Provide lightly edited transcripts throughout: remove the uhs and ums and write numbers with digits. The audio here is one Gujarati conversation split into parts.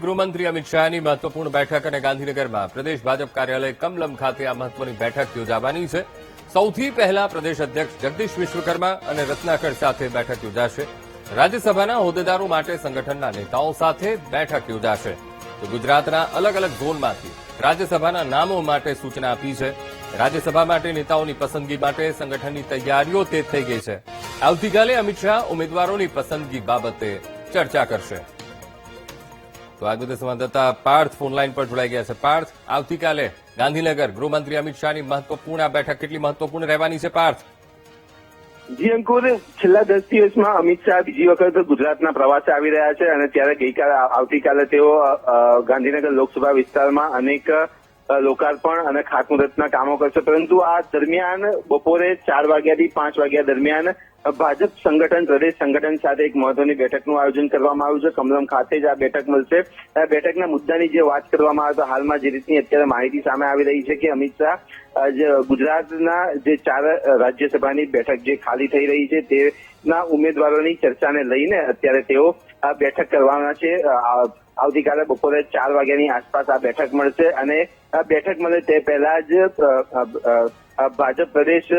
ગૃહમંત્રી અમિત શાહની મહત્વપૂર્ણ બેઠક અને ગાંધીનગરમાં પ્રદેશ ભાજપ કાર્યાલય કમલમ ખાતે આ મહત્વની બેઠક યોજાવાની છે। સૌથી પહેલા પ્રદેશ અધ્યક્ષ જગદીશ વિશ્વકર્મા અને રત્નાકર સાથે બેઠક યોજાશે। રાજ્યસભાના હોદ્દેદારો માટે સંગઠનના નેતાઓ સાથે બેઠક યોજાશે। તો ગુજરાતના અલગ અલગ ઝોનમાંથી રાજ્યસભાના નામો માટે સૂચના આપી છે। રાજ્યસભા માટે નેતાઓની પસંદગી માટે સંગઠનની તૈયારીઓ તેજ થઈ ગઈ છે। આવતીકાલે અમિત શાહ ઉમેદવારોની પસંદગી બાબતે ચર્ચા કરશે। તો આ મુદ્દે સંવાદદાતા પાર્થ ફોનલાઈન પર જોડાઈ ગયા છે। પાર્થ, આવતીકાલે ગાંધીનગર ગૃહમંત્રી અમિત શાહની મહત્વપૂર્ણ આ બેઠક કેટલી મહત્વપૂર્ણ રહેવાની છે? પાર્થ, જી અંકુર, છેલ્લા 10 દિવસમાં અમિત શાહ બીજી વખત ગુજરાતના પ્રવાસે આવી રહ્યા છે અને ત્યારે આવતીકાલે તેઓ ગાંધીનગર લોકસભા વિસ્તારમાં અનેક લોકાર્પણ અને ખાતમુહૂર્તના કામો કરશે। પરંતુ આ દરમિયાન બપોરે 4 વાગ્યાથી 5 વાગ્યા દરમિયાન ભાજપ સંગઠન પ્રદેશ સંગઠન સાથે એક મહત્વની બેઠકનું આયોજન કરવામાં આવ્યું છે। કમલમ ખાતે જ આ બેઠક મળશે। આ બેઠકના મુદ્દાની જે વાત કરવામાં આવે તો હાલમાં જે રીતની અત્યારે માહિતી સામે આવી રહી છે કે અમિત શાહ ગુજરાતના જે 4 રાજ્યસભાની બેઠક જે ખાલી થઈ રહી છે તેના ઉમેદવારોની ચર્ચાને લઈને અત્યારે તેઓ આ બેઠક કરવાના છે। આવતીકાલે બપોરે 4 વાગ્યાની આસપાસ આ બેઠક મળશે અને આ બેઠક મળે તે પહેલા જ ભાજપ પ્રદેશ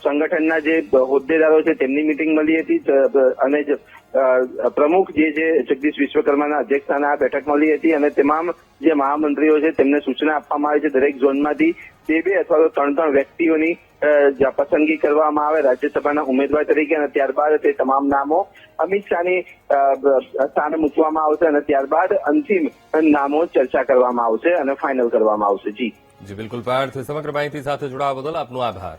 સંગઠનના જે હોદ્દેદારો છે તેમની મિટિંગ મળી હતી અને પ્રમુખ જે છે જગદીશ વિશ્વકર્માના અધ્યક્ષસ્થાને આ બેઠક મળી હતી અને તમામ જે મહામંત્રીઓ છે તેમને સૂચના આપવામાં આવી છે દરેક ઝોનમાંથી 2 અથવા તો 3 વ્યક્તિઓની પસંદગી કરવામાં આવે રાજ્યસભાના ઉમેદવાર તરીકે અને ત્યારબાદ તે તમામ નામો અમિત શાહની સ્થાને મૂકવામાં આવશે અને ત્યારબાદ અંતિમ નામો ચર્ચા કરવામાં આવશે અને ફાઇનલ કરવામાં આવશે। જી બિલકુલ પાર્થ, સમગ્ર માહિતી સાથે જોડાવા બદલ આપનો આભાર।